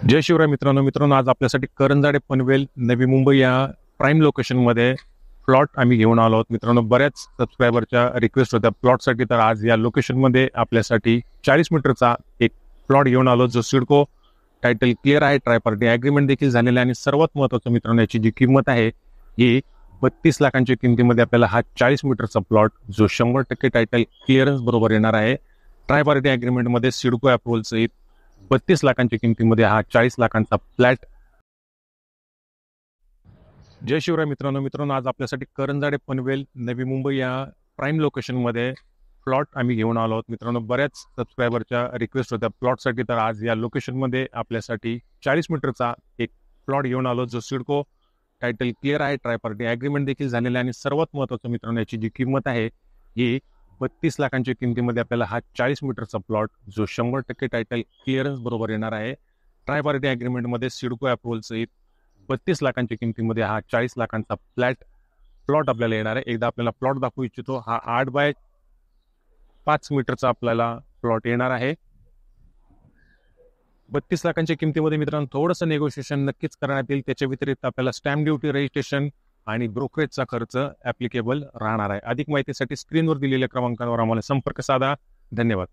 जय शिवराय मित्रांनो, आज आपल्यासाठी करंजाडे पनवेल नवी मुंबई या प्राईम लोकेशनमध्ये प्लॉट आम्ही घेऊन आलो आहोत. मित्रांनो, बऱ्याच सबस्क्रायबरच्या रिक्वेस्ट होत्या प्लॉटसाठी, तर आज या लोकेशनमध्ये आपल्यासाठी 40 मीटरचा एक प्लॉट घेऊन आलो, जो सिडको टायटल क्लिअर आहे, ट्रायपार्टी ॲग्रीमेंट देखील झालेला आहे. आणि सर्वात महत्त्वाचं मित्रांनो, याची जी किंमत आहे ही 32 लाखांच्या किमतीमध्ये आपल्याला हा 40 मीटरचा प्लॉट, जो 100% टायटल क्लिअरन्स बरोबर येणार आहे, ट्रायपार्टी ॲग्रीमेंटमध्ये सिडको अप्रुव्हल सहित 32 लाखांच्या किमतीमध्ये हा 40 लाखांचा फ्लॅट. जय शिवराय मित्रांनो, आज आपल्यासाठी करंजाडे पनवेल नवी मुंबई या प्राईम लोकेशनमध्ये प्लॉट आम्ही घेऊन आलो आहोत. मित्रांनो, बऱ्याच सबस्क्रायबरच्या रिक्वेस्ट होत्या प्लॉटसाठी, तर आज या लोकेशनमध्ये आपल्यासाठी 40 मीटरचा एक प्लॉट घेऊन आलो, जो सिडको टायटल क्लिअर आहे, ट्रायपार्टी ॲग्रीमेंट देखील झालेला आहे. आणि सर्वात महत्त्वाचं मित्रांनो, याची जी किंमत आहे ही 32 लाखांच्या किमतीमध्ये आपल्याला हा 40 मीटरचा प्लॉट, जो 100% टायटल क्लिअरन्स बरोबर येणार आहे, ट्रायपार्टी ॲग्रीमेंटमध्ये सिडको अप्रुव्हल सहित 32 लाखांच्या किमतीमध्ये हा 40 लाखांचा प्लॉट आपल्याला येणार आहे. एकदा आपल्याला प्लॉट दाखवू इच्छितो. हा 8 बाय 5 मीटरचा आपल्याला प्लॉट येणार आहे. 32 लाखांच्या किमतीमध्ये मित्रांनो थोडंसं नेगोशिएशन नक्कीच करण्यात येईल. त्याच्या व्यतिरिक्त आपल्याला स्टॅम्प ड्युटी, रजिस्ट्रेशन आणि ब्रोकरेजचा खर्च ॲप्लिकेबल राहणार आहे. अधिक माहितीसाठी स्क्रीनवर दिलेल्या क्रमांकावर आम्हाला संपर्क साधा. धन्यवाद.